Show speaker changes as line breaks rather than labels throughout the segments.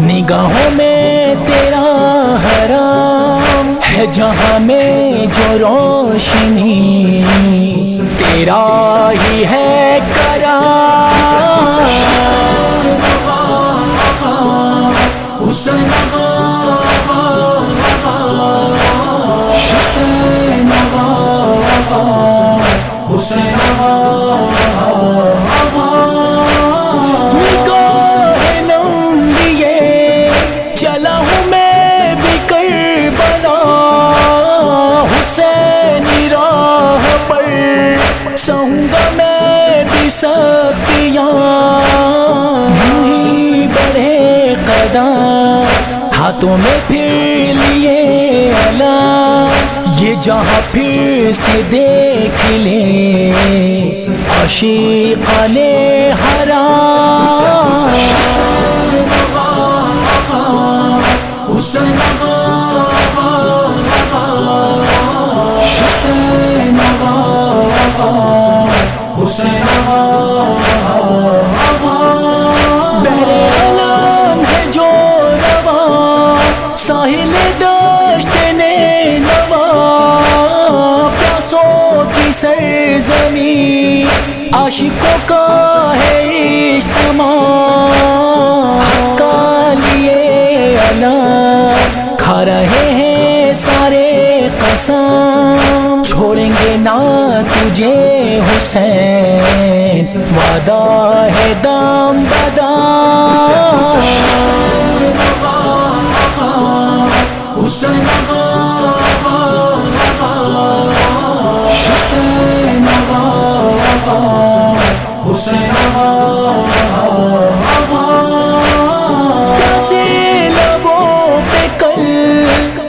نگاہوں میں تیرا حرام ہے، جہاں میں جو روشنی تیرا ہی ہے کرام۔ ہاتھوں میں پھر لیے اعلان، یہ جہاں پھر سے دیکھ لے عاشقان حرام۔ ساحل دشت نے نوا پیاسوں کی سرزمین، عاشقوں کا ہے اجتماع، حق کا لیے اعلان، کھا رہے ہیں سارے قسم، چھوڑیں گے نہ تجھے حسین، وعدہ ہے دم بدم۔ پیاسے لبوں پہ کل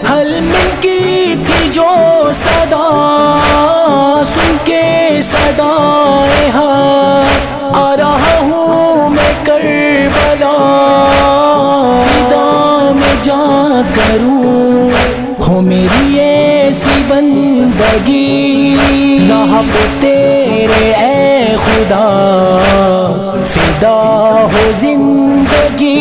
حلم کی تھی جو صدا، سن کے صدائے حق آ رہا ہوں میں کربلا، فدا میں جا کروں ہو میری ایسی بندگی، راہ پہ تیرے اے خدا فدا ہو زندگی۔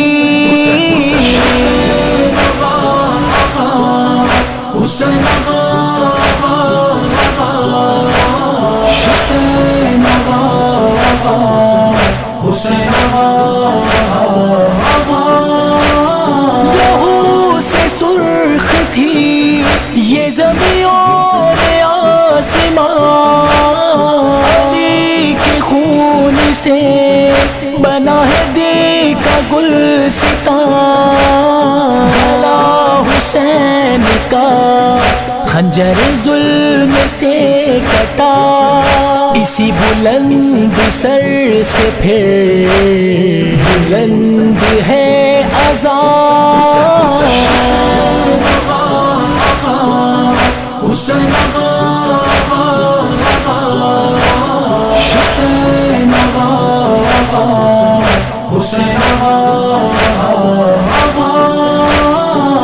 لہو سے سرخ تھی یہ زمین اور آسمان، علی کے خون سے بنا ہے دل کا گلستان، گلا حسین کا خنجر ظلم سے کٹا، اسی بلند سر سے پھر بلند ہے اذان۔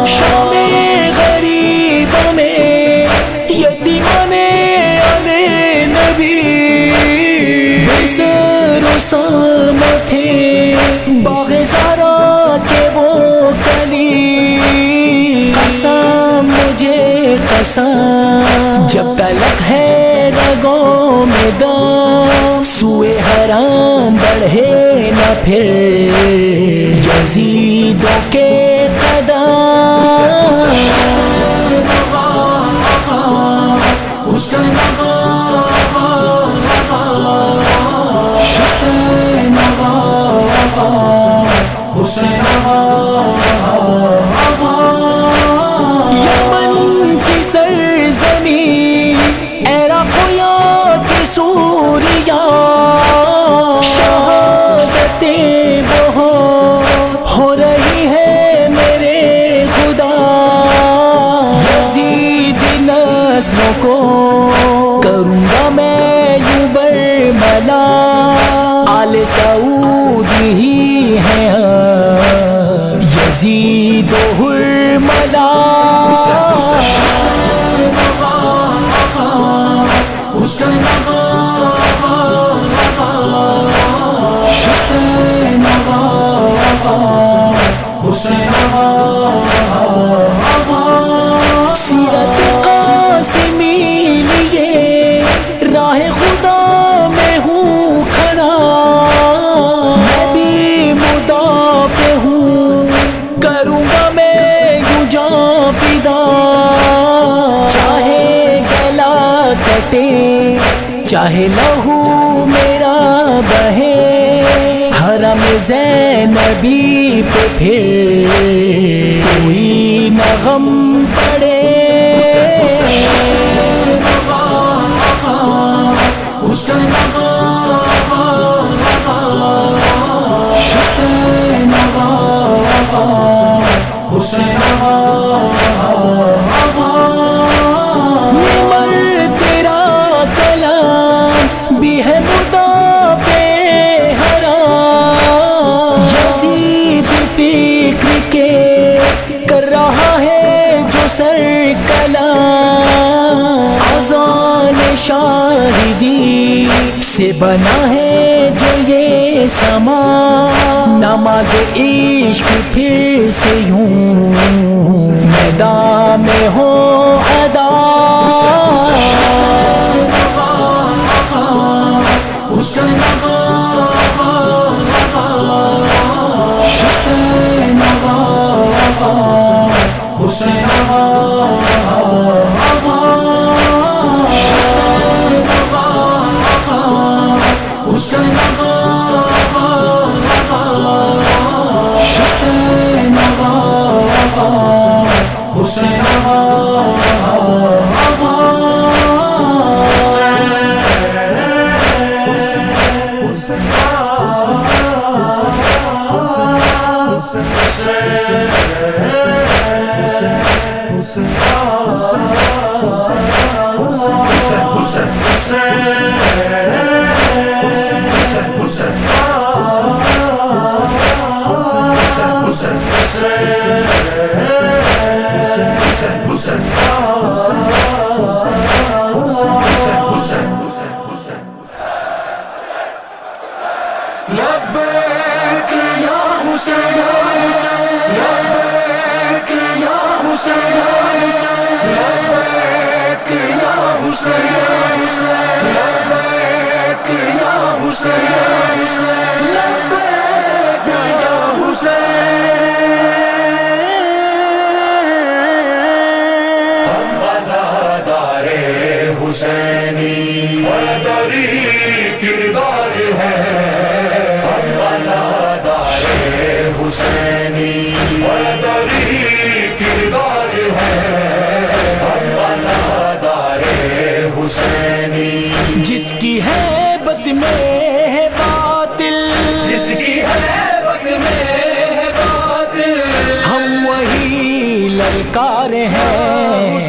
شام غریب میں یتیمان علی نبی، بسر و سام تھے باغ زارا کے وہ کلی، قسم مجھے قسم جب تلک ہے رگوں میں دم، سوئے حرام بڑھے نہ پھر یزیدوں کے قدم۔ حسین کلام آل سعودی ہی ہیں یزید و حرملا حسین سیرت قاسمی لیے راہ خدا میں ہوں کھڑا میں بھی مدافع ہوں کروں گا میں یوں جاں فدا چاہے گلا کٹے چاہے لہو میرا بہے حرم زینبی پہ پھر کوئی نہ غم پڑے مر تیرا کلام بھی ہے مدافع حرام یزید فکر کے کر رہا ہے جو سر کلام اذان شاہدی سے بنا ہے جو یہ سما نماز عشق پھر سے یوں میدان میں ہو ادا لبیک یا حسین لبیک یا حسین لبیک یا حسین لبیک یا حسین لبیک یا حسین ہم وفادار حسینی حیدری کردار ہے حسینی حیدری کردار ہے وفادار حسینی جس کی ہیبت میں ہے باطل جس کی ہیبت میں ہے باطل ہم وہی للکار ہیں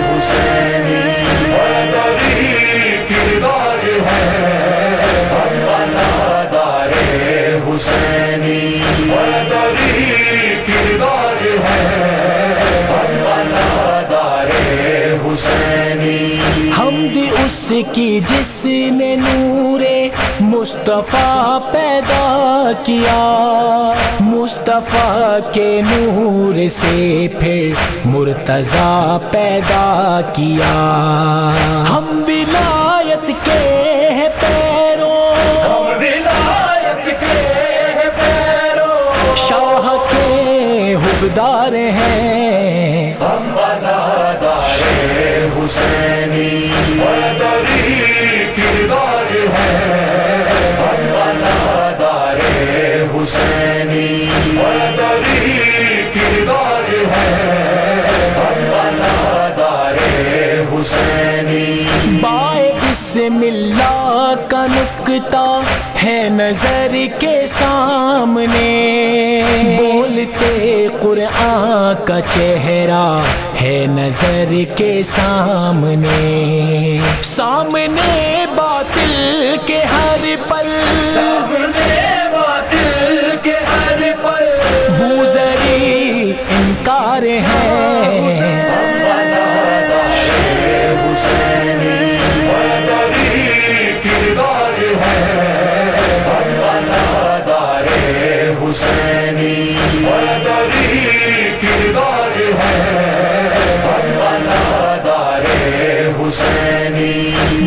حسینی حیدری کردار ہے حسینی حیدری کردار ہے وفادار حسینی حمد اس کی جس نے نور مصطفیٰ پیدا کیا مصطفیٰ کے نور سے پھر مرتضیٰ پیدا کیا ہم ولایت کے پیروں شاہ کے حبدار ہیں ہم وفادار حسینی حیدری کردار ہے ہم وفادار حسینی حیدری کردار ہے ہم وفادار حسینی بسم اللہ کا نکتہ ہے نظر کے سامنے، بولتے قرآن کا چہرہ ہے نظر کے سامنے، سامنے باطل کے ہر پل، سامنے باطل کے ہر پل بوزری انکار ہے،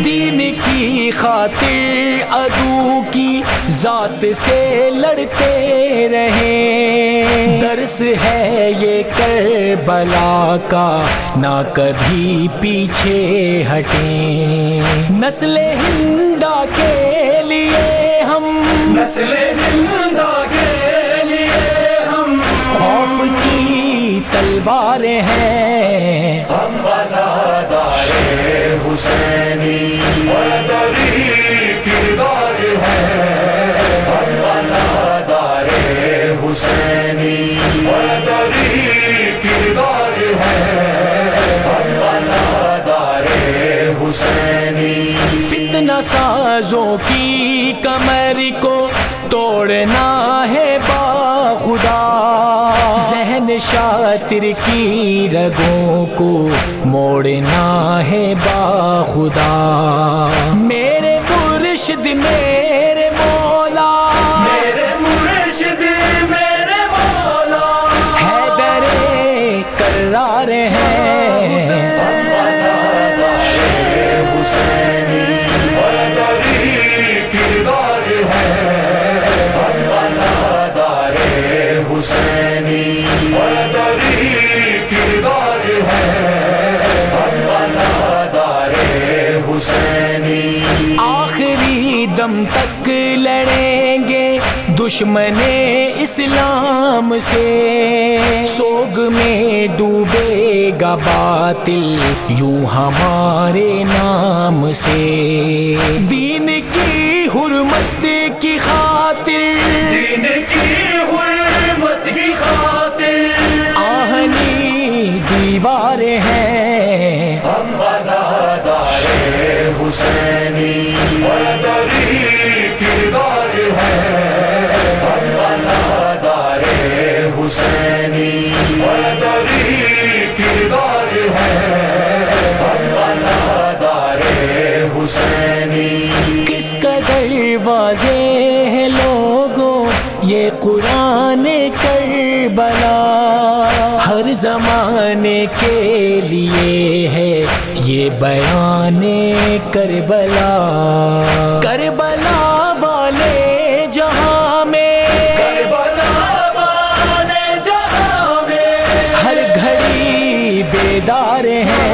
دین کی خاطر عدو کی ذات سے لڑتے رہے، درس ہے یہ کربلا کا نہ کبھی پیچھے ہٹیں، نسل ہندا کے لیے ہم، نسل ہندا کے لیے ہم خوف کی تلواریں ہیں، ہم وفادار حسینی وطنی کردار ہے، ہم وفادار حسینی وطنی کردار ہے، ہم وفادار حسینی، فتنہ سازوں کی کمر کو توڑنا ہے باخدا، ذہن شاطر کی رگوں کو موڑنا ہے باخدا، میرے مرشد میرے مولا، میرے مرشد میرے مولا حیدر کرار ہیں، آخری دم تک لڑیں گے دشمن اسلام سے، سوگ میں ڈوبے گا باطل یوں ہمارے نام سے، دین کی حرمت کی خاطر، دین کی حرمت کی خاطر آہنی دیواریں ہیں، ہم وفادار حسینی وطنی کردار ہے، ہم وفادار حسینی وطنی کردار ہے، ہم وفادار حسینی، کس قدر واضح ہے لوگوں یہ قرآن کربلا، ہر زمانے کے لیے ہے یہ بیان کربلا، کربلا والے جہاں میں، کربلا والے جہاں میں ہر گھڑی بیدار ہیں،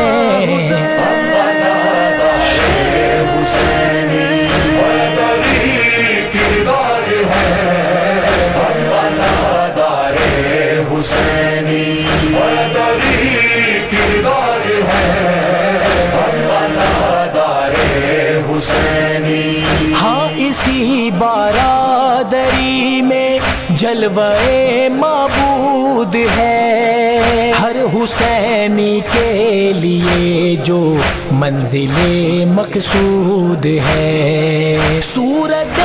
ہاں اسی بارادری میں جلوہ معبود ہے، ہر حسینی کے لیے جو منزل مقصود ہے، صورت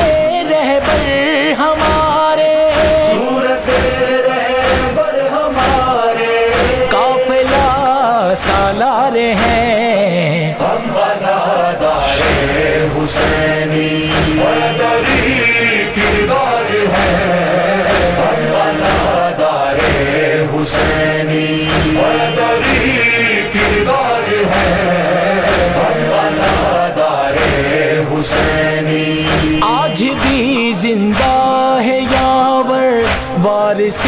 رہبر ہمارے، صورت رہبر ہمارے قافلہ سالار ہیں، ہم وفادار حسینی وطنی کردار ہے، ہم وفادار حسینی وطنی کردار ہے، ہم وفادار حسینی، آج بھی زندہ ہے یاور وارث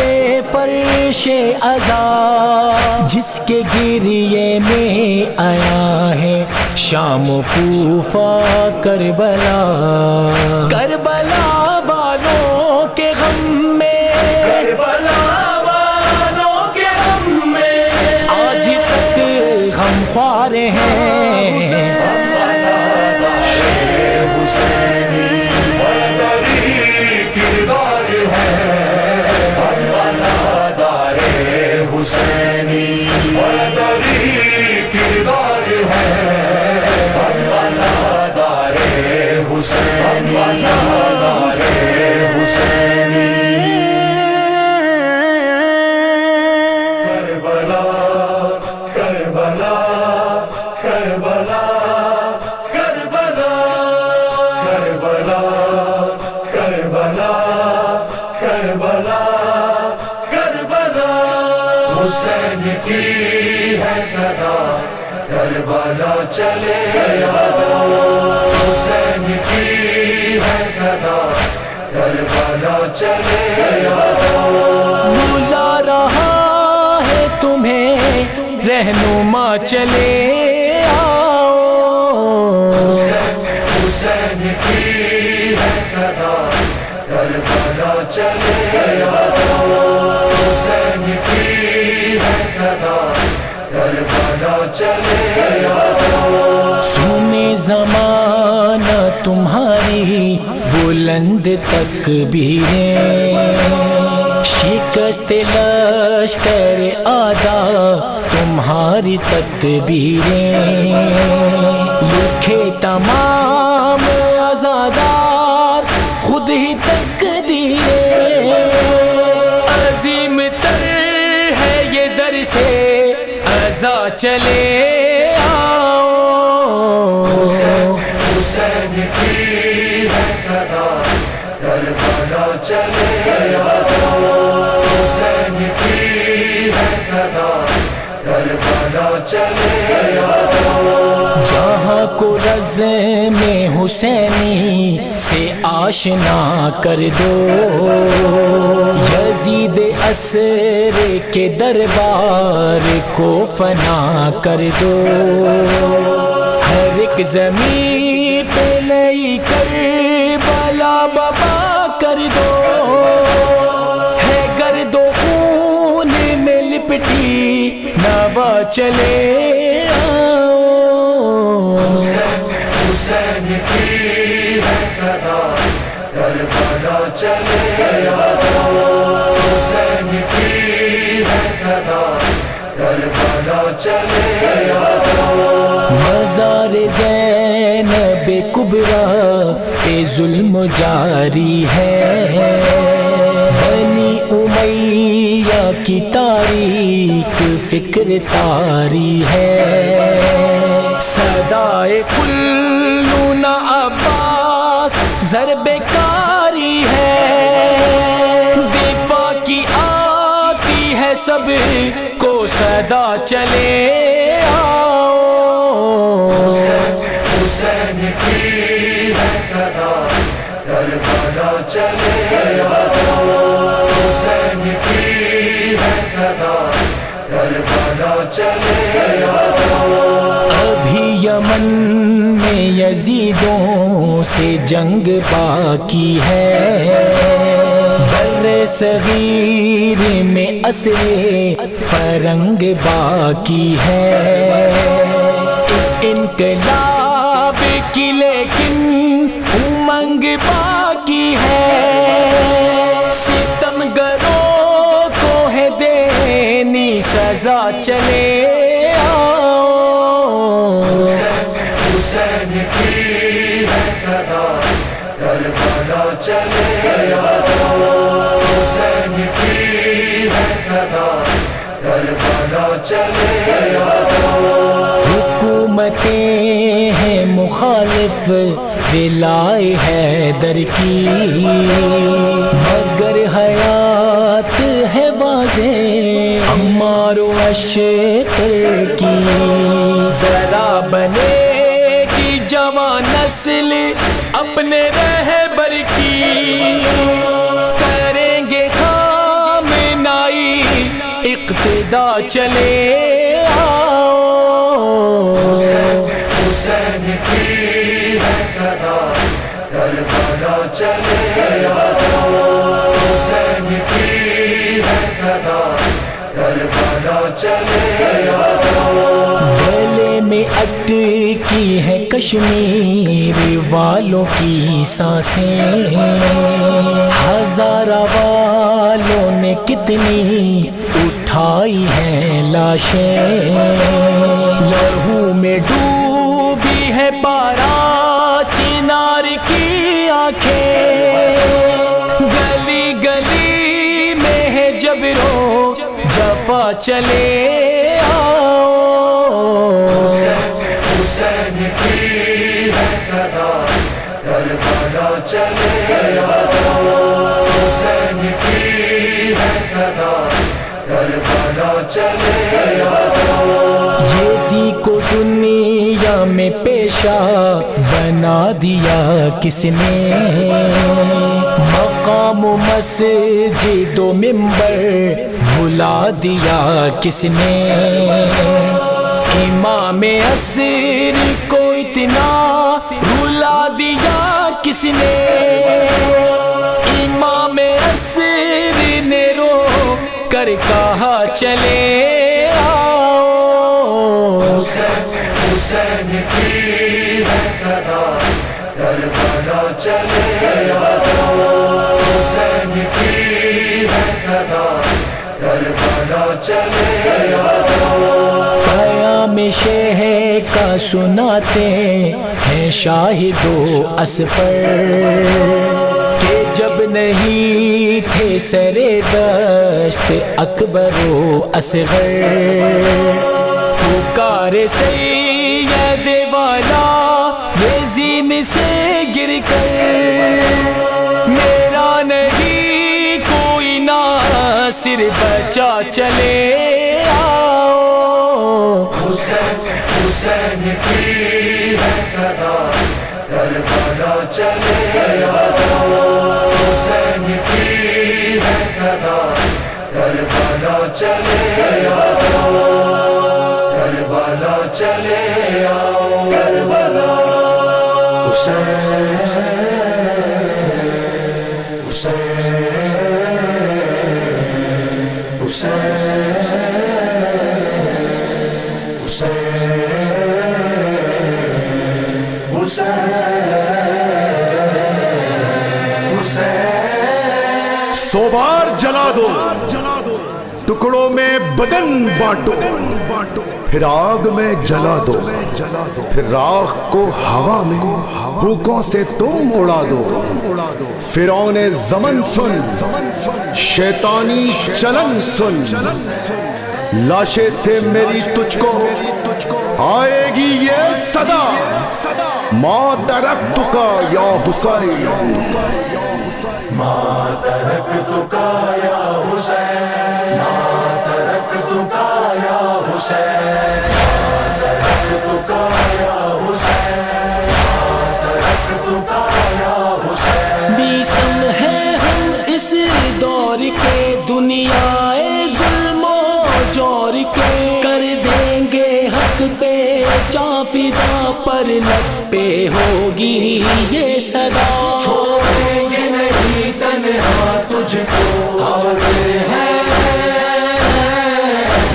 فرش ازا، جس کے گریے میں آیا ہے شام و کوفہ کربلا، کربلا والوں کے غم میں، کربلا والوں کے غم میں آج تک غم خوار ہیں،
حسینی نعرہ حسینی کربلا کربلا کربلا کربلا کربلا کربلا کربلا کربلا حسین کی ہے صدا کربلا چلے حسین کی ہے صدا کربلا چلے
بلا رہا ہے تمہیں رہنما چلے آؤ
حسین کی ہے صدا کربلا چلے حسین کی ہے صدا کربلا چلے
سنے زمانہ تمہاری بلند تکبیریں شکست لشکر آدھا تمہاری تدبیریں لکھے تمام عزادار خود ہی تقدیریں عظیم تر ہے یہ در سے عزا چلے آؤ
حسین کی ہے صدا کربلا چلے حسین کی ہے صدا کربلا چلے
جہاں کو رزم حسینی سے آشنا کر دو یزید اسر کے دربار کو فنا کر دو ہر ایک زمین پہ نئی کربلا بابا کر دو ہے گرد و خون میں لپٹی نوا چلے
حسین کی ہے صدا کربلا چلے حسین کی ہے صدا کربلا چلے
مزار زینب کبریٰ پہ ظلم جاری ہے بنی امیہ کی تاریخ فکر تاری ہے صدائے کلنا عباس ضرب کاری ہے دفاع کی آتی ہے سب کو صدا چلے آؤ
حسین کی ہے صدا کربلا چلے حسین کی ہے صدا کربلا چلے
ابھی یمن میں یزیدوں سے جنگ باقی ہے بر صغیر میں اسر فرنگ باقی ہے انقلاب کی لیکن امنگ باقی ہے ستم گروں کو ہے دینی سزا چلے آؤ
حسین کی ہے صدا کربلا چلے حسین کی ہے صدا کربلا چلے
حکومتیں ہیں مخالف ولائے حیدر کی مگر حیات ہے واضح عمار و اشتر کی ذرا بنے کی جوان نسل اپنے رہبر کی کریں گے خامنائی اقتدا چلے آؤ
حسین کی ہے صدا کربلا چلے حسین کی ہے صدا کربلا چلے
گلے میں اٹکی ہے کشمیر والوں کی سانسیں ہزارہ والوں نے کتنی اٹھائی ہیں لاشیں لہو میں ڈوبی ہے پارا چنار کی ہوا چلے آؤ،
حسین کی ہے صدا کربلا چلے آؤ، حسین کی ہے صدا کربلا چلے آؤ۔
یہ دی کو دنیا میں پیشہ بنا دیا کس نے، مقام و مسجد و منبر بھلا دیا کس نے، امام عصر کو اتنا رلا دیا کس نے، امام عصر نے رو کر کہا چلے آؤ،
حسین کی ہے صدا کربلا چلے آؤ، حسین کی ہے صدا کربلا چلے آؤ۔
پیام شہ کا سناتے ہیں شاہد و اسفر کہ جب نہیں تھے سرے دشت اکبر و اصغر، پکار سید والا یہ زین سے گر کر، میرا نہیں کوئی ناصر بچا چلے آؤ،
حسین کی ہے صدا کربلا چلے آؤ، حسین کی ہے صدا کربلا چلے آؤ، کربلا چلے آؤ، کربلا حسین حسین حسین
100 بار جلا دو، ٹکڑوں میں بدن بانٹو، پھر آگ میں جلا دو، پھر راکھ کو ہوا میں بھوکوں سے تم اڑا دو، فرعون زمن سن، شیطانی چلن سن، لاشے سے میری تجھ کو آئے گی یہ صدا، ما ترکتک یا حسین،
ما ترکتک یا حسین، ما ترکتک یا حسین، ما ترکتک یا حسین، ما ترکتک یا حسین۔
بیسم ہے ہم اس دور کے، دنیا ظلم و جور کے، کر دیں گے حق پہ جافدہ، پر لب پہ ہوگی یہ صدا،
چھوڑیں گے نہیں تنہا تجھ کو، حاضر ہے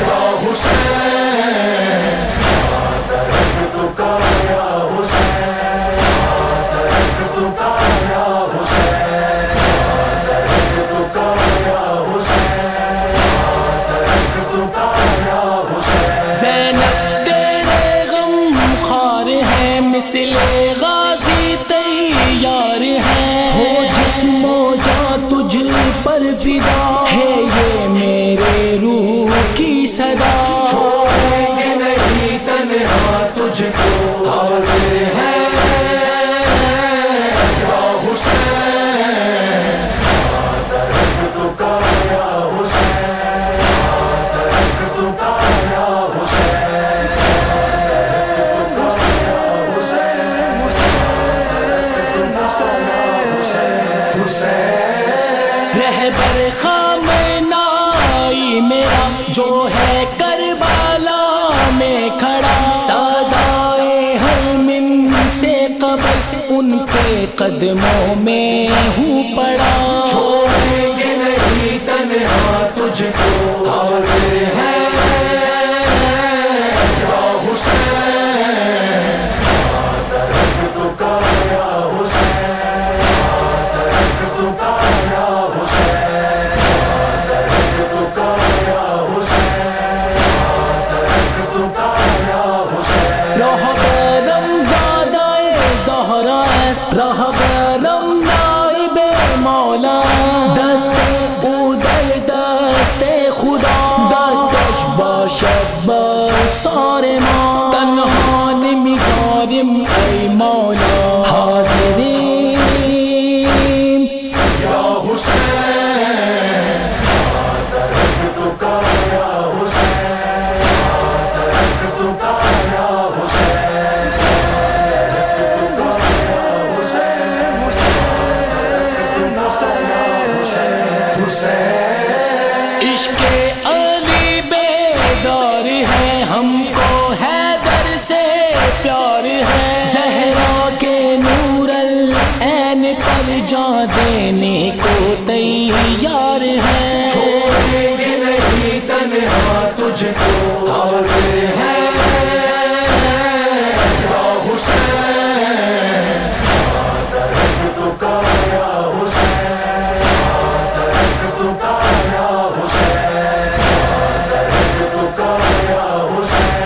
یا حسین، ما ترکتک یا حسین، ما ترکتک یا حسین، ما ترکتک یا حسین، ما ترکتک یا حسین۔
زینب تیرے غم خوار ہے، مثل غازی تیار ہے، ہو جسم و جاں تجھ پر فدا، ہے یہ میرے روح کی صدا،
چھوڑیں گے نہیں تنہا تجھ کو، حاضر ہے یا حسین، ما ترکتک یا حسین، ما ترکتک یا حسین،
رہبر خامنائی میرا جو ہے کربلا میں کھڑا، سادائے ہر من سے قبل ان کے قدموں میں ہوں پڑا،
چھوڑیں گے نہیں تنہا تجھ کو، حاضر ہے یا حسین، ما ترکتک یا حسین، ما ترکتک یا حسین، ما ترکتک یا حسین، ما ترکتک یا حسین۔
رہبرم زادہ زہرا است، رہبرم نائب مولا، دست او در دست خدا، دست صارما تنہا نمیدارم ای مولا حاضرین
یا حسین ترک تو کا یا حسین ترک تو کا یا حسین ترک تو کا یا حسین حسین
عشق علی بیدار ہے ہم کو حیدر سے پیار ہے زہرا کے نور العین پر جان دینے کو تیار ہے
چھوڑیں گے نہیں تنہا تجھ کو حاضر ہیں یا حسین ترک تو کا یا حسین ترک تو کا یا حسین ترک تو کا یا حسین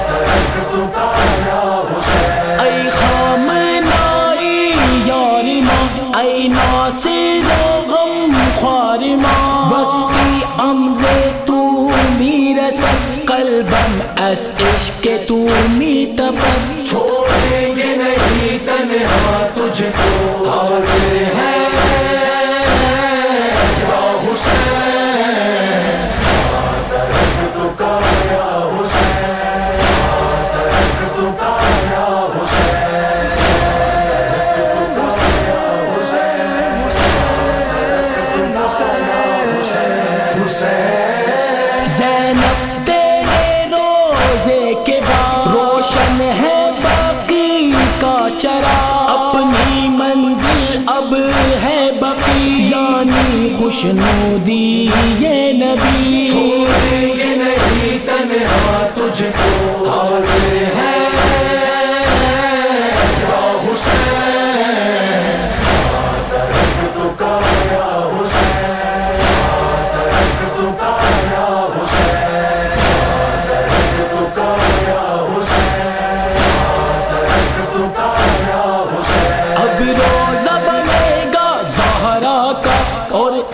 ترک تو کا یا حسین
ای خامنائی یاری ماں ای ناصر و غم خوار ماں وقتی امر تو میرسد قلبم از عشق تو میتپد
چھوڑیں گے نہیں تنہا تجھ کو حاضر ہیں یا حسین ترک تو کا یا حسین ترک تو کا یا حسین ترک تو کا یا حسین ترک تو کا یا حسین
زینب تیرے روزے کے بعد روشن ہے باقی کا چراغ اپنی منزل اب ہے بقی یعنی خوشنودی یہ نبی
چھوڑیں گے نہیں تنہا تجھ کو حاضر ہیں یا حسین ترک تو کا یا حسین ترک تو کا یا حسین ترک تو کا یا حسین ترک تو کا یا حسین
اب روزہ بنے گا زہرا کا اور اس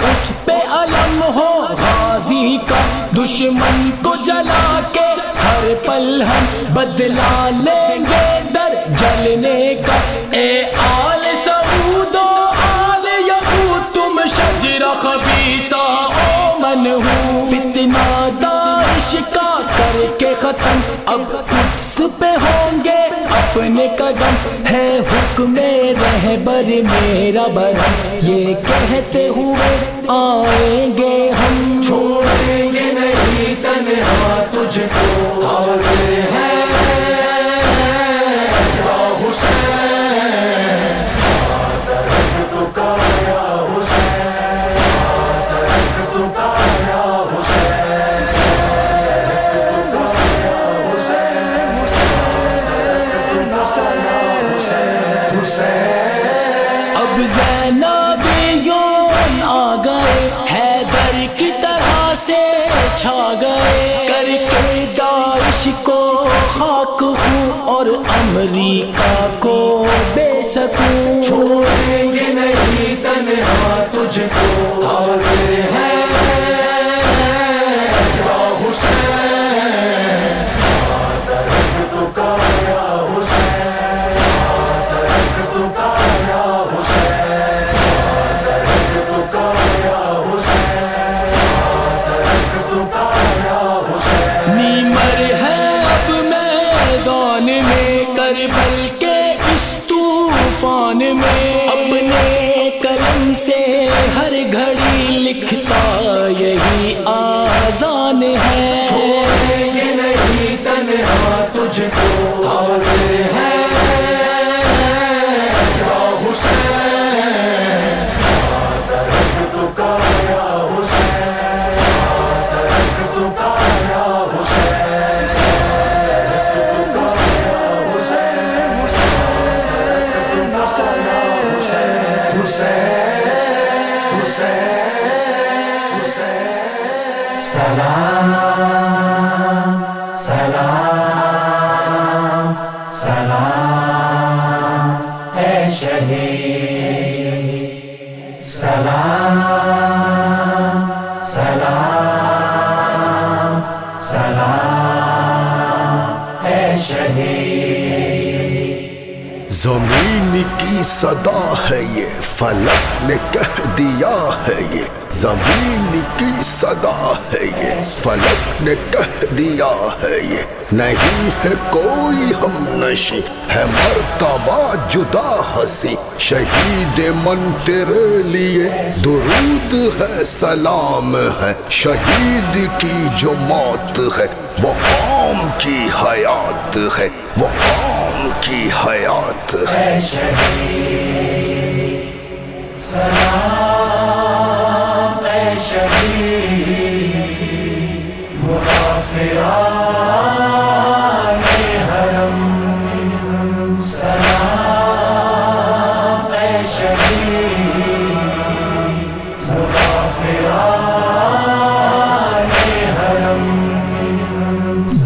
پہ علم ہو غازی کا دشمن کو جلا کے ہر پل ہم بدلا لیں گے در جلنے کا اے آل سعود و آل یعقوب تم شجرہ خبیثہ اومن ہو فتنہ داعش کا کر کے ختم اب قدس پہ ہوں گے اپنے قدم ہے حکم رہبر میرا برہم یہ کہتے ہوئے آئیں گے ہم
چھوڑیں گے نہیں تنہا تجھ کو حاضر ہیں یا حسین ترک تو کا یا حسین ترک تو کا یا حسین ترک تو کا یا حسین ترک تو کا یا حسین حسین
اب زینبیون آ گئے حیدر کی طرح سے چھا گئے کر کے داعش کو خاک ہوں اور امریکہ کو بے سکون
چھوڑیں گے نہیں تنہا تجھ کو حاضر ہیں یا حسین ترک تو کا یا حسین ترک تو کا یا حسین ترک تو کا یا حسین ترک تو کا یا حسین
نیمر ہے اب میدان میں کربل کے اس طوفان میں اپنے قلم سے ہر گھڑی لکھتا یہی آذان ہے
چھوڑیں گے نہیں تنہا تجھ کو حاضر ہیں یا حسین ترک تو کا یا حسین ترک تو کا یا حسین ترک تو کا یا حسین ترک تو کا یا حسین حسین حسین سلام سلام سلام اے شہید سلام سلام سلام
کی صدا ہے یہ، فلک نے کہہ دیا ہے یہ، زمین کی صدا ہے یہ، فلک نے کہہ دیا ہے یہ، نہیں ہے کوئی ہم نشیں ہے مرتبہ جدا ہنسی، شہید من تیرے لیے درود ہے سلام ہے، شہید کی جو موت ہے وہ قوم کی حیات ہے، وہ قوم کی حیات ہے۔
سلام اے شہید مغافران حرم، سلام اے شہید مغافران حرم،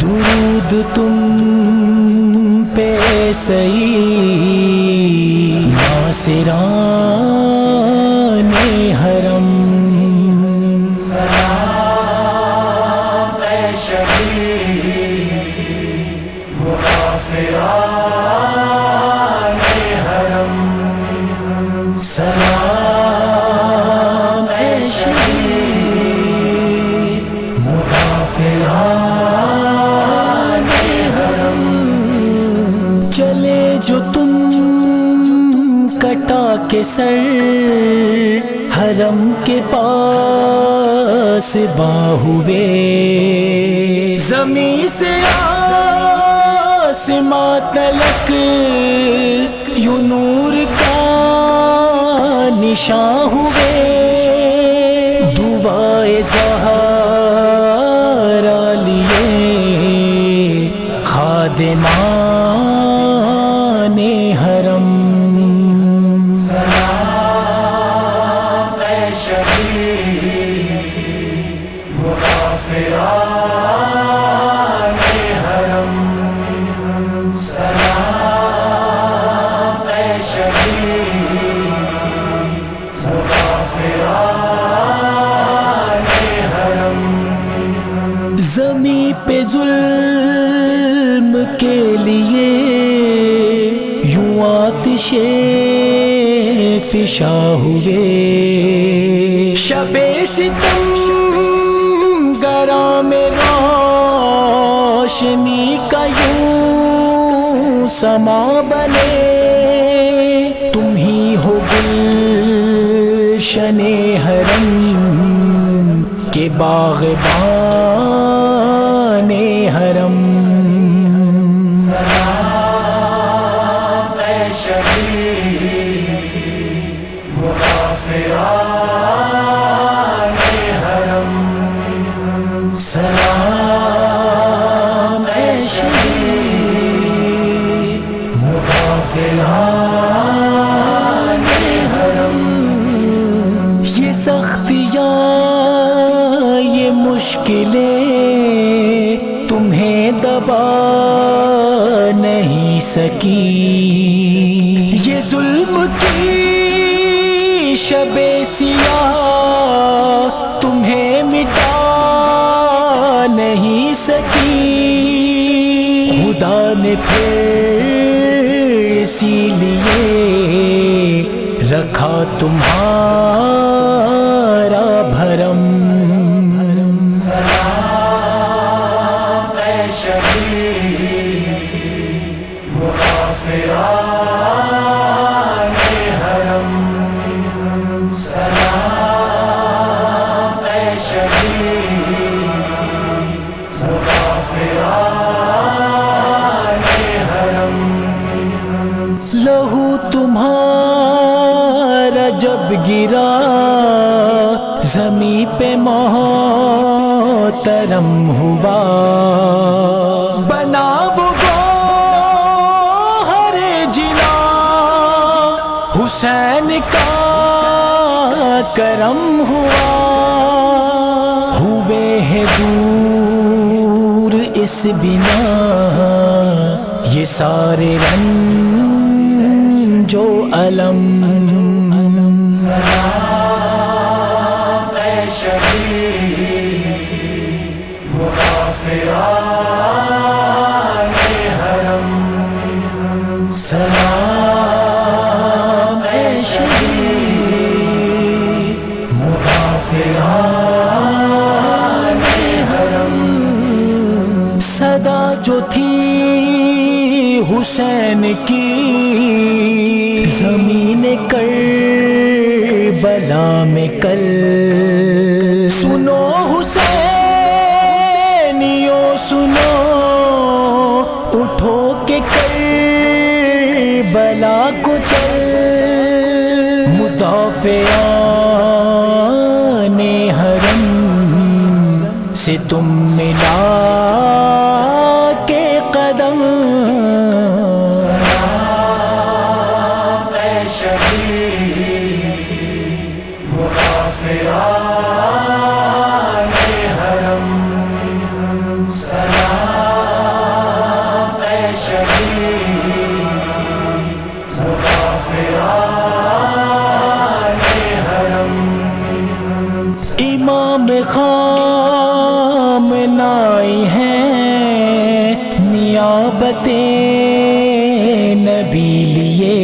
درود تم پہ سعید ناصران حرم،
سلام اے شہید مغافران حرم،
سلام اے شہید مغافران حرم، چلے جو تم کٹا کے سر حرم کے پاس باں ہوئے، زمین سے آسماں تلک یوں نور کا نشاں ہوئے، دعائے زہرا لیے خادمان حرم،
سلام اے شہید مغافران حرم، سلام اے شہید مغافران حرم،
زمیں پہ ظلم کے لیے یوں آتش فشاں ہوئے، شب ستم گرام روشنی کا یوں سما بنے، تم ہی ہو گلشن حرم کے باغبان حرم،
سلام اے شہید مغافران حرم،
سلام اے شہید مغافران حرم، یہ سختیاں یہ مشکلیں تمہیں دبا نہیں سکی، یہ ظلم کی شب سیاہ تمہیں مٹا نہیں سکی، خدا نے پھر اسی لیے رکھا تمہارا بھرم،
سلام اے شہید مغافران حرم، سلام اے شہید مغافران حرم،
لہو تمہارا جب گرا زمیں پہ محترم ہوا، بنا وہ گوہر جلا حسین کا کرم ہوا، ہوئے ہیں دور اس بنا یہ سارے رنج و الم،
سلام اے شہید مغافران حرم،
سلام کی زمین کربلا میں کل سنو حسینیوں سنو اٹھو کہ کربلا کو چل مدافعان حرم سے تم ملا کے قدم
سلام اے شہید مدافعان حرم سلام اے شہید مدافعان حرم
امام خامنائی ہیں نیابت نبی لیے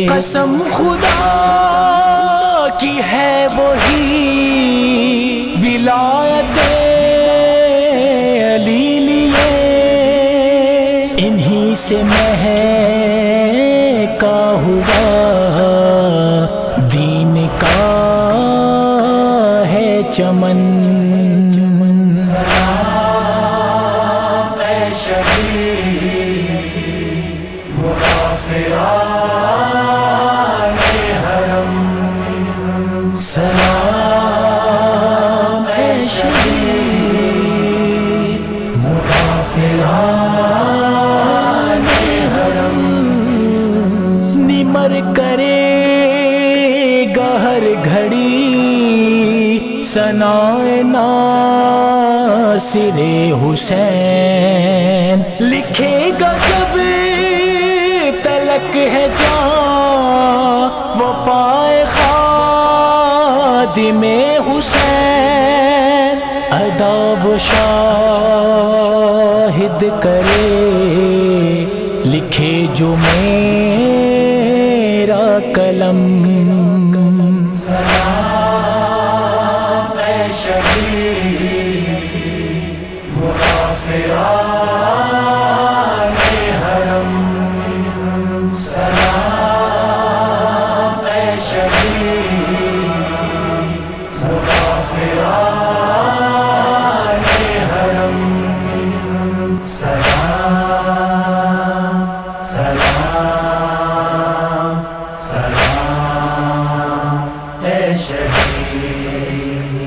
قسم خدا کی ہے وہی ولایت علی لیے انہی سے مہکا ہوا دین کا ہے چمن
سلام اے شہید مدافعان حرم
سلام اے شہید مدافعان حرم نمر کرے گا ہر گھڑی ثنائے ناصر حسین لکھے گا جب تلک ہے جان وفائے خادم حسین ادا و شاہد کرے لکھے جو میرا قلم
سلام اے شہید مدافعان حرم سلام اے شہید مدافعان حرم سلام سلام سلام اے شہید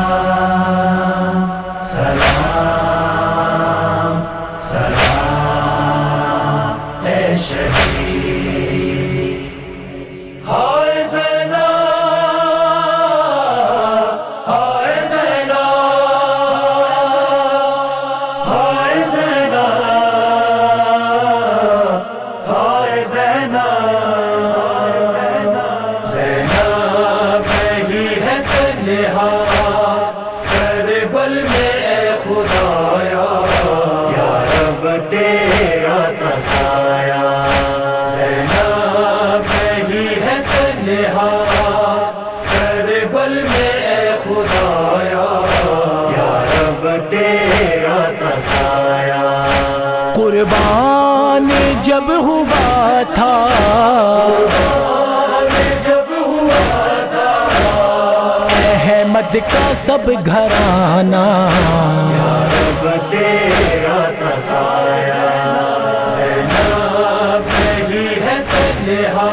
سلام سلام سلام اے شہید ہائے زینب ہائے زینب ہائے زینب ہائے زینب زینب نہیں ہے تنہا کربل میں اے خدایا یا رب تیرا ترسایا زینب نہیں ہے تنہا کربل میں اے خدایا یا رب تیرا ترسایا
قربان جب ہوا تھا
جب ہوا تھا
احمد کا سب گھرانہ
یا رب تیرا ترسایا زینب نہیں ہے تنہا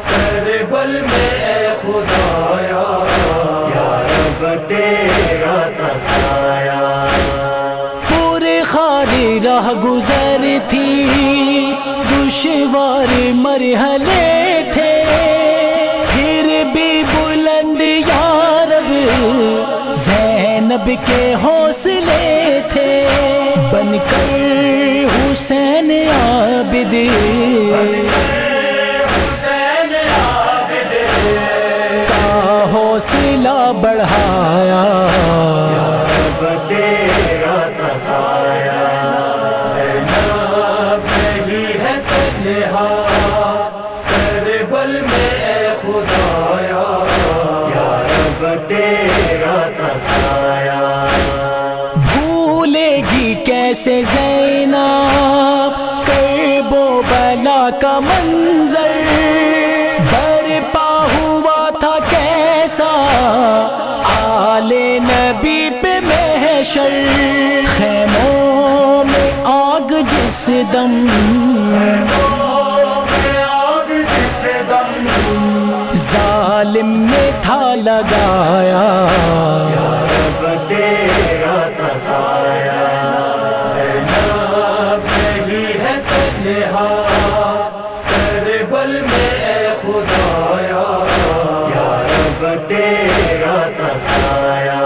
کربل میں اے خدایا یا رب تیرا ترسایا
پورے خالی راہ گزر تھی دشوار مرحلے تھے پھر بھی بلند یا رب زینب کے حوصلے تھے بن کر حسین عابد
حسین عابد
کا حوصلہ بڑھایا
رب تیرا ترسایا زینب نہیں ہے تنہا کربل میں اے خدایا یا رب تیرا ترسایا
بھولے گی کیسے زینب کا منظر برپا ہوا تھا کیسا آل نبی پہ محشر خیموں میں آگ جس دم ظالم نے تھا لگایا
یا رب تیرا تسایا زینب نہیں ہے تنہا کربل میں اے خدایا یا رب تیرا تسایا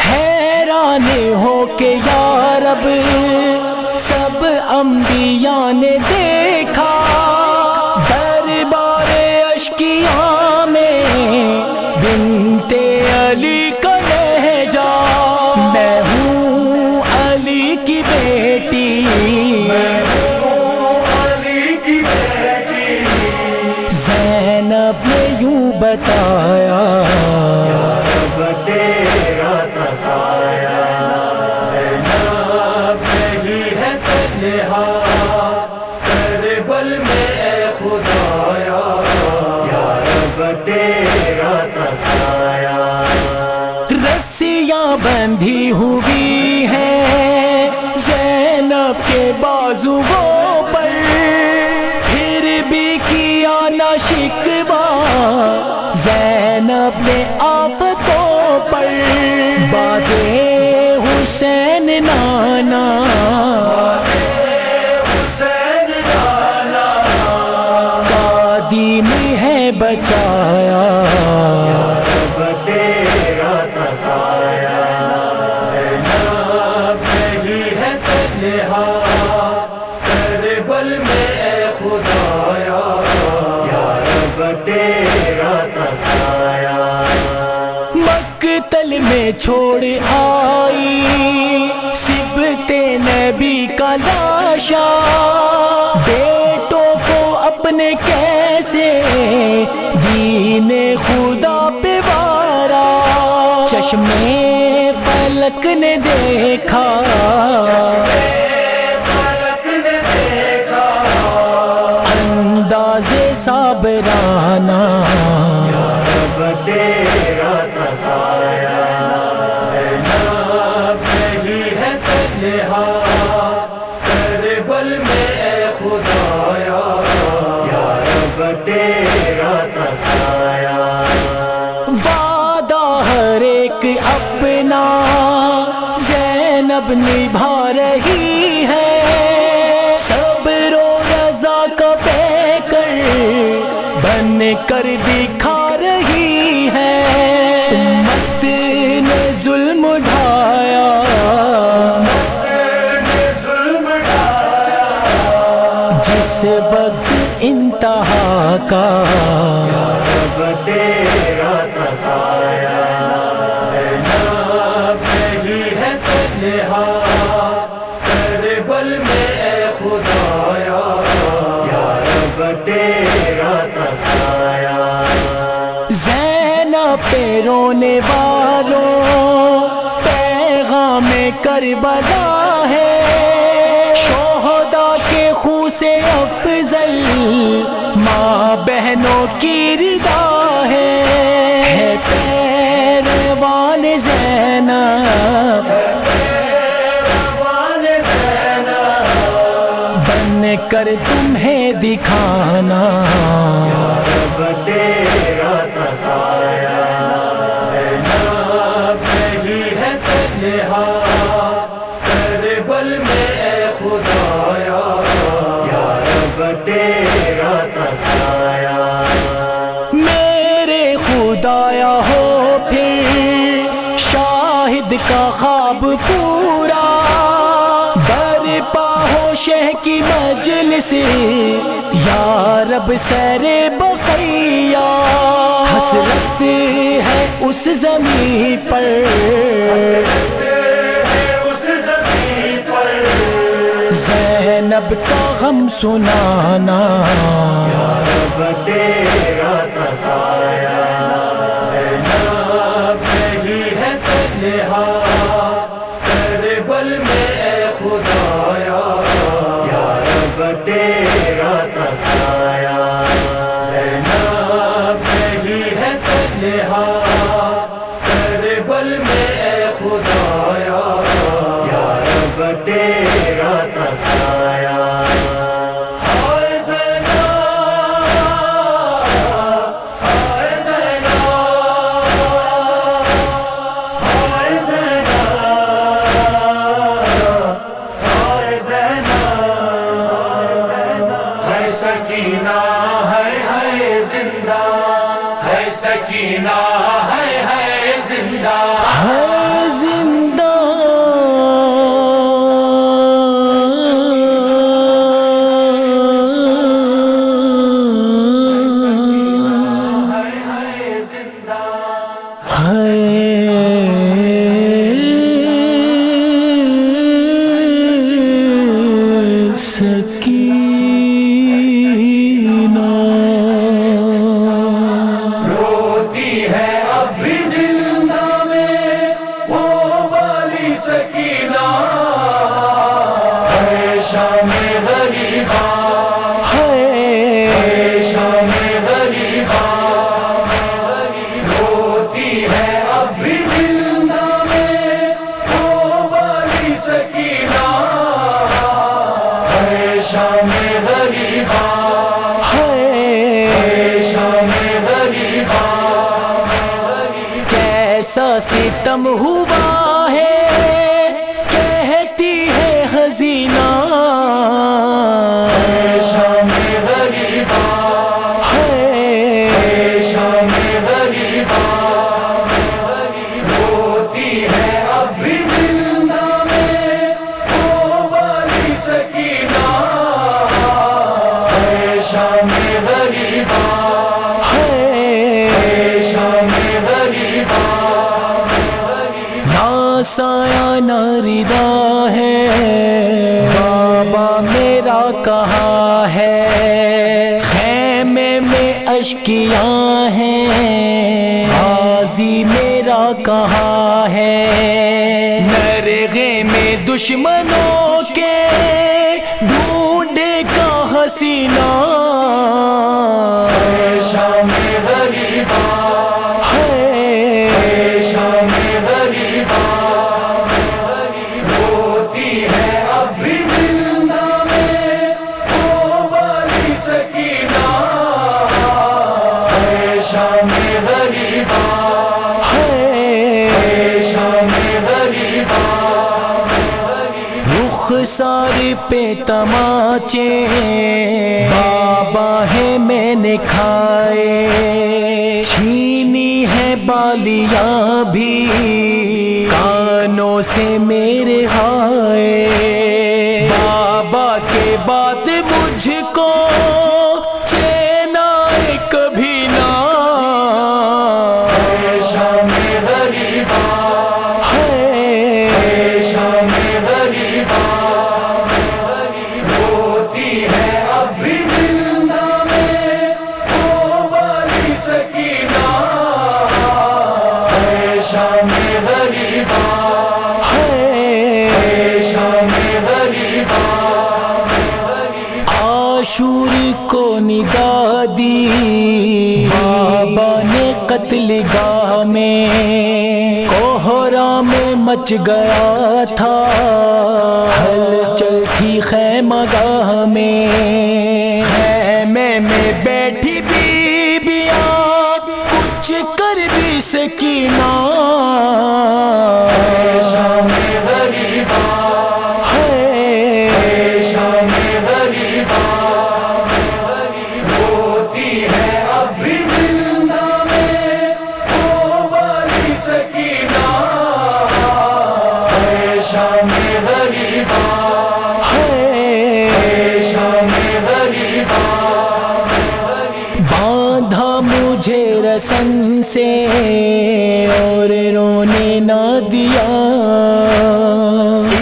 حیران ہو کے یا رب سب انبیاء نے دیکھا دربار اشکیاء میں بنت علی کا لہجہ میں ہوں علی کی بیٹی
علی کی بیٹی
زینب نے یوں بتایا
یا رب تیرا تسایا زینب نہیں ہے تنہا کربل میں اے خدایا یا رب تیرا تسایا
رسیاں بندھی ہوئی ہیں زینب کے بازوؤں پر پھر بھی کیا نہ شکوہ زینب نے آفتوں پر باد حسین نانا
حسین نانا
قادم ہے بچایا
یا رب تیرا تسایا زینب نہیں ہے تنہا کربل میں اے خدایا یا رب تیرا تسایا
مقتل میں چھوڑ آئی سبت نبی کا لاشا بیٹوں کو اپنے کیسے دین خدا پہ وارا چشمے فلک نے دیکھا
فلک نے دیکھا
انداز صابرانہ
یا رب تیرا تسایا زینب نہیں ہے تنہا کربل میں اے خدایا یا رب تیرا تسایا
وعدہ ہر ایک اپنا زینب نبھا رہی ہے صبر و رضا کا پیکر بن کر دکھا رہی ہے امت نے ظلم ڈھایا
ظلم ڈھایا
جس وقت انتہا کا
یا رب تیرا تسایا زینب نہیں ہے تنہا کربل میں اے خدایا یا رب تیرا تسایا
زینب پہ رونے والوں پیغام کربلا ہے شہداء کے خون سے افضل ماں بہنوں کی ردا ہے پیروان زینب
روان زینب
بن کر تمہیں دکھانا
یا رب تیرا تسایا زینب نہیں ہے تنہا کربل میں اے خدایا یا رب تیرا تسایا
میرے خدایا ہو پھر شاہد کا خواب پورا برپا ہو شہ کی مجلس یا رب سر بقیہ حسرت ہے اس زمین پر
اس زمین پر
زینب کا غم سنانا
یا رب تیرا تسایا زینب نہیں ہے تنہا کربل میں اے خدایا یا رب تیرا سکینہ ہے زندہ، ہے سکینہ ہے زندہ،
ہے زندہ
سکینہ ہے شام غریبا، ہے شام غریبا، روتی ہے اب بھی زندہ میں وہ والی سکینہ، ہے شام غریبا، ہے شام غریبا،
کیسا ستم ہوا ہے کہتی ہے حزینہ،
شام غریبا،
ہے
شام غریبا، روتی ہے اب بھی زندہ میں وہ والی سکینہ، ہے شام غریبا، ہے شام غریبا،
نہ سایہ نہ ردا ہے بابا میرا کہاں ہے، خیمے میں اشکیاں ہیں غازی میرا کہاں ہے، نرغے میں دشمنوں کے ڈھونڈے کا حسینہ،
شام غریبا،
ہے
شام غریبا، روتی ہے اب بھی زندہ میں وہ والی سکینہ، ہے شام غریبا، ہے شام غریبا،
رخسار پہ تماچے بابا ہے میں نے کھائے، چھینی ہے بالیاں بھی کانوں سے میرے ہائے، بابا کے بعد مجھ کو چین آئے کبھی نہ،
شام غریبا،
ہے
شام غریبا، روتی ہے اب بھی زندہ میں وہ والی سکینہ، ہے شام غریبا،
ہے
شام غریبا،
عاشور کو ندا دی بابا نے قتل گاہ میں، کوہرام میں مچ گیا تھا ہلچل تھی خیمہ گاہ میں، خیمے میں بیٹھی بیبیاں کچھ کر بھی سکینہ،
شام غریبا،
ہے
شام غریبا، روتی ہے اب بھی زندہ میں وہ والی سکینہ، ہے شام غریبا،
ہے
شام غریبا،
باندھا مجھے رسن سے اور رونے نہ دیا،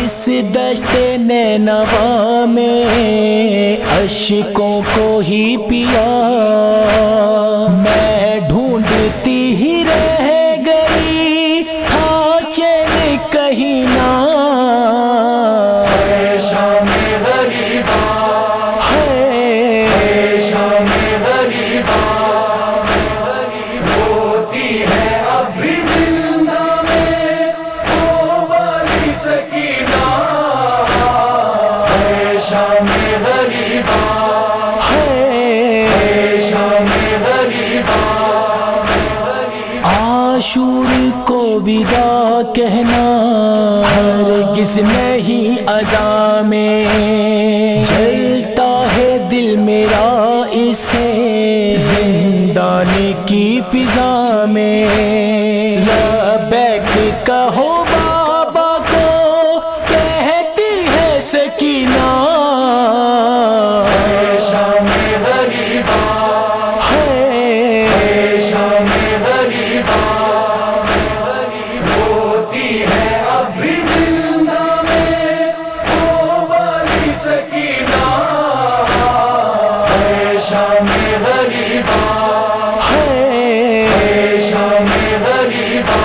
اس دشت نینوا میں اشکوں کو ہی پیا، میں ڈھونڈتی ہی رہ گئی تھا چین کہیں نہ،
شام غریبا،
ہے
شام غریبا، روتی ہے اب بھی زندہ میں وہ والی سکینہ، ہے شام غریبا،
ہے
شام غریبا،
عاشور کو ودا کہنا ہرگز نہیں عزا میں، جلتا ہے دل دل میرا اسے زندان کی فضا میں لبیک کہو بابا کو کہتی ہے سکینہ
شام غریبا شام غریبا ہوتی ہے اب بھی زندہ میں وہ والی سکینہ شام غریبا شام غریبا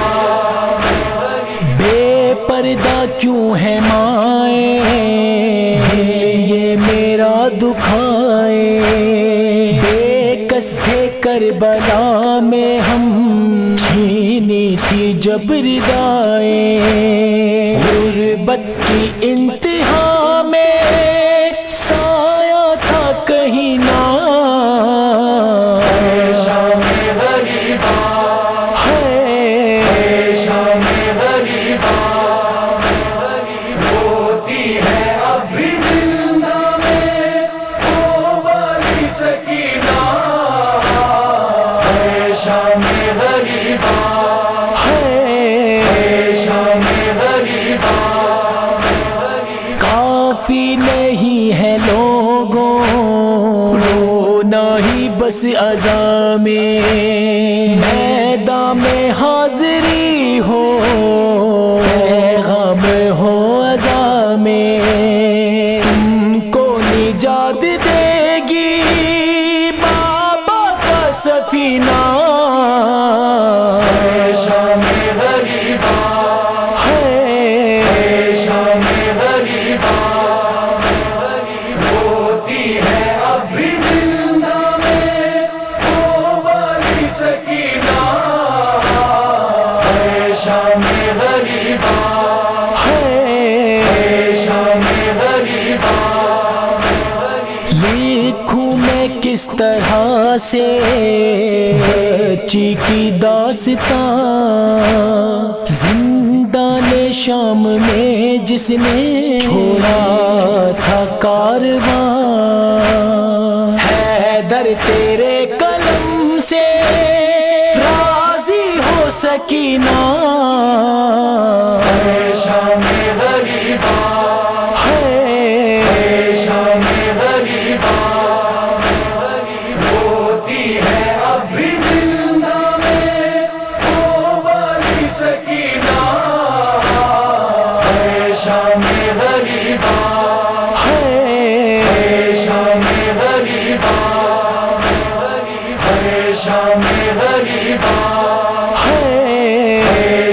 بے پردہ کیوں ہے مائیں یہ میرا دکھائے بے کس تھے کربلا میں ہم چھینی تھی جب ردائیں غربت کی انتہا میں سایہ تھا کہیں نہ
شام غریبا شام غریبا ہوتی ہے اب بھی زندہ میں وہ والی سکینہ شام غریبا شام غریبا
کافی نہیں ہے لوگوں رونا ہی بس عزا میں میدان میں حاضری ہو پیغام ہو عزا میں تم کو نجات دے گی بابا کا سفینہ
شام غریبا شام غریبا ہوتی ہے اب بھی زندہ میں وہ والی سکینہ شام غریبا شام غریبا
لکھوں میں کس طرح سے بچی کی داستان زندان شام میں جس نے چھوڑا تھا کارواں حیدر تیرے قلم سے راضی ہو سکینہ
شام غریبا شام غریبا ہوتی ہے اب بھی زندہ میں وہ والی سکینہ شام غریبا شام غریبا شام غریبا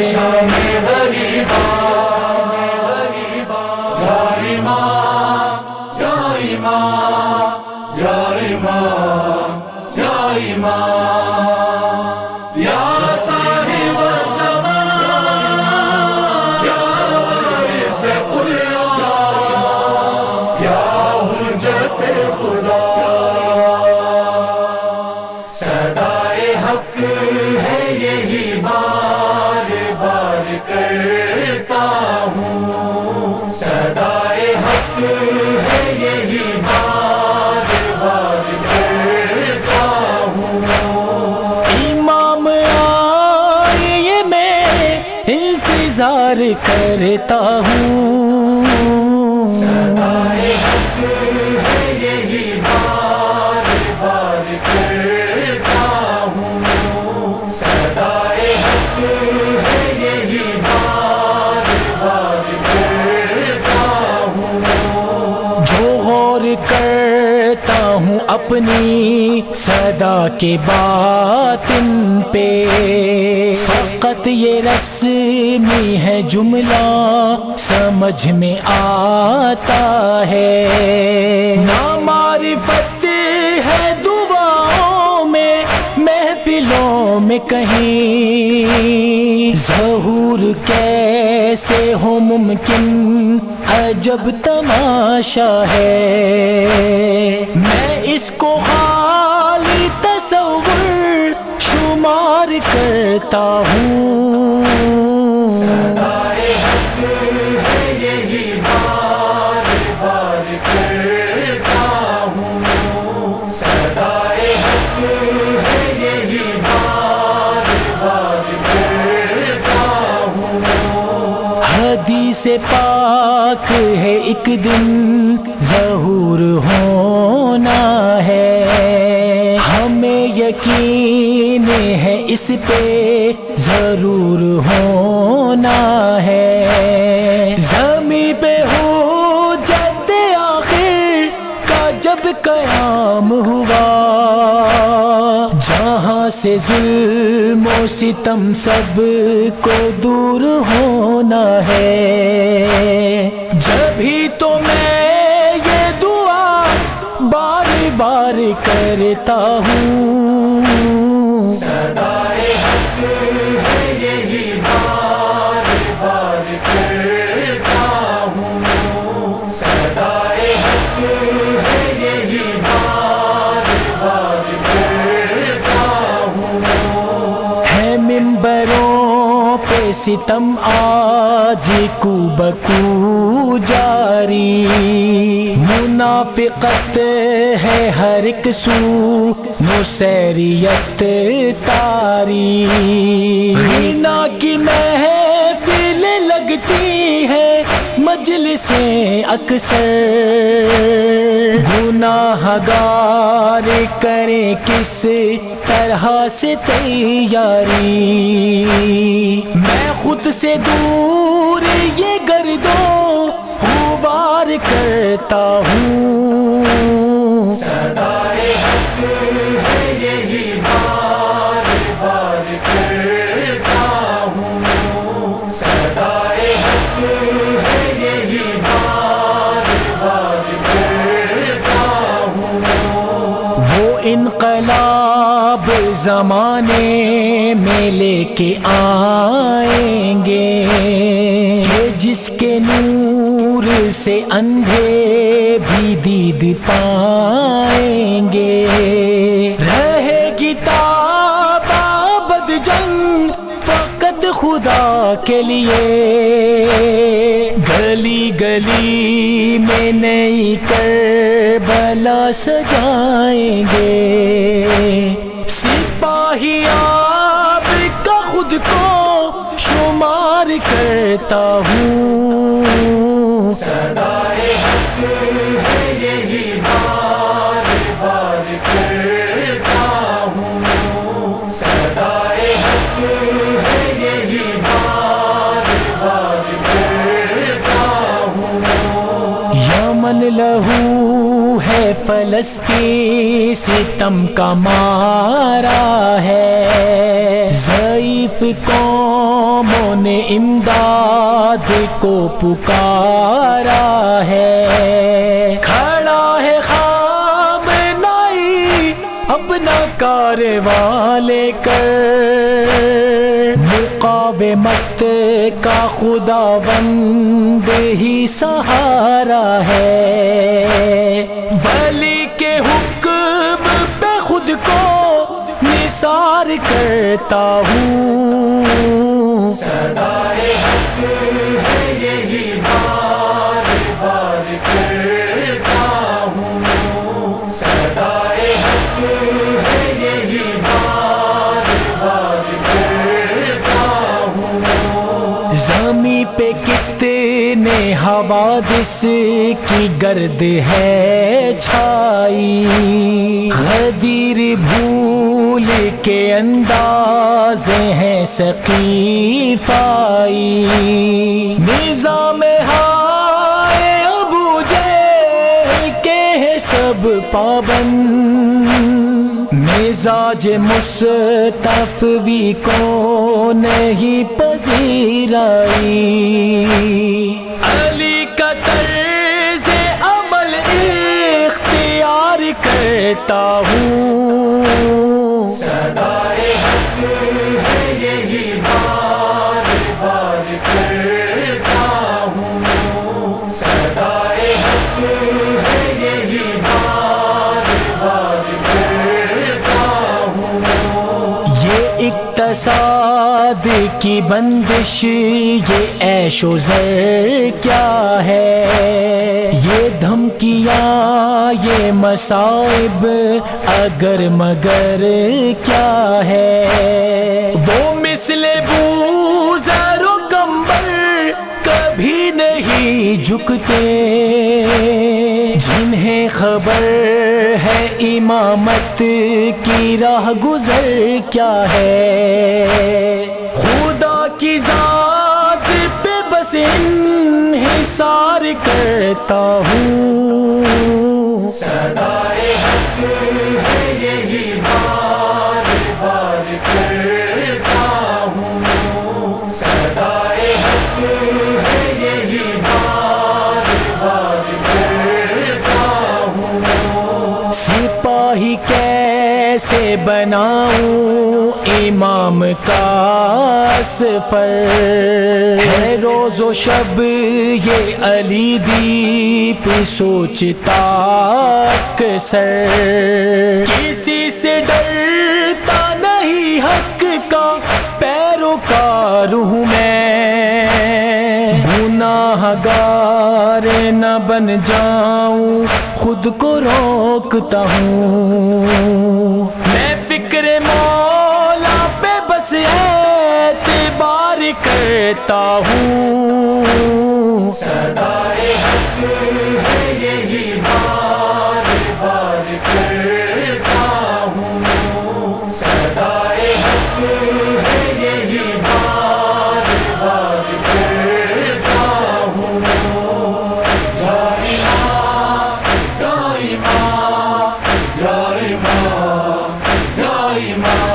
شام غریبا یا امام یا امام یا امام یا امام یا صاحب الزمان یا وارث قرآن یا حجت خدا صدائے حق ہے یہی بار بار کرتا ہوں صدائے حق ہے یہی بار بار کرتا ہوں
امام آئیے میں انتظار کرتا ہوں
صدائے حق ہے یہی بار بار کرتا ہوں صدائے حق ہے یہی بار بار کرتا ہوں
جو غور کرتا ہوں اپنی صدا کے باطن پہ فقط یہ رسمی ہے جملہ سمجھ میں آتا ہے نا معرفت ہے دعاؤں میں محفلوں میں کہیں ظہور کیسے ہو ممکن عجب تماشا ہے میں اس کو خالی تصور شمار کرتا ہوں
صدائے حق ہے یہی بار بار کرتا ہوں
سے پاک ہے ایک دن ظہور ہونا ہے، ہمیں یقین ہے اس پہ ضرور ہونا ہے، زمین پہ حجت آخر کا جب قیام ہوا، جہاں سے ظلم و ستم سب کو دور ہونا ہے، جبھی تو میں یہ دعا بار بار کرتا ہوں،
صدائے حق ہے یہی بار بار کرتا ہوں، صدائے حق ہے یہی بار بار کرتا ہوں،
ہے منبروں پہ ستم آج کو بکو جاری، منافقت ہے ہر ایک سو نصیریت تاری، غنا کی محفل لگتی ہے مجلسیں اکثر، گناہ گار کریں کس طرح سے تیاری، میں خود سے دور یہ گرد و غبار کرتا ہوں،
صدائے حق ہے یہی بار بار کرتا ہوں، صدائے حق ہے یہی بار بار کرتا ہوں،
وہ انقلاب زمانے میں لے کے آئیں گے کہ جس کے نور سے اندھے بھی دید پائیں گے، رہے گی تابد جنگ فقط خدا کے لیے، گلی گلی میں نئی کربلا سجائیں گے، سپاہی آپ کا خود کو شمار کرتا ہوں،
صدائے حق ہے یہی بار بار کرتا ہوں، صدائے حق ہے یہی بار بار کرتا ہوں،
یمن لہو ہے فلسطین ستم کا مارا ہے، ضعیف قوموں نے امداد کو پکارا ہے، کھڑا ہے خامنائی اپنا کارواں لے کر، مقاومت کا خداوند ہی سہارا ہے، ولی کے حکم پہ خود کو نثار کرتا ہوں،
صدائے حق ہے یہی بار بار کرتا ہوں، صدائے حق ہے یہی بار بار کرتا ہوں،
زمین پہ کتنے حوادث کی گرد ہے چھائی، غدیر بھول کے انداز ہیں سقیفائی، نظام ہائے ابو جہل کے ہے سب پابند، مزاج مصطفی کو نہیں پذیرائی، علی کا طرز عمل اختیار کرتا ہوں،
صدائے حق ہے یہی بار بار کرتا ہوں، صدائے حق ہے یہی بار بار کرتا ہوں،
یہ اقتصاد کی بندش، یہ عیش و زر کیا ہے، یہ دھمکیاں یہ مصائب اگر مگر کیا ہے، وہ مثل بوزر و کمبر کبھی جھکتے جنہیں خبر ہے امامت کی راہ گزر کیا ہے، خدا کی ذات پہ بس انحصار کرتا ہوں،
صدائے حق ہے یہی بار بار کرتا ہوں، صدائے حق ہے یہی بار بار کرتا ہوں،
سپاہی کیسے بناؤں امام کا سفر، ہے روز و شب یہ علی دیپ سوچتا اکثر، کسی سے ڈرتا نہیں حق کا پیروکار ہوں میں، گناہ گار نہ بن جاؤں خود کو روکتا ہوں، میں فکر مولا پہ بس اعتبار کرتا ہوں،
صدائے حق ہے یہی بار بار کرتا ہوں، صدائے حق ہے یہی بار بار کرتا ہوں، یا امام یا امام یا امام یا امام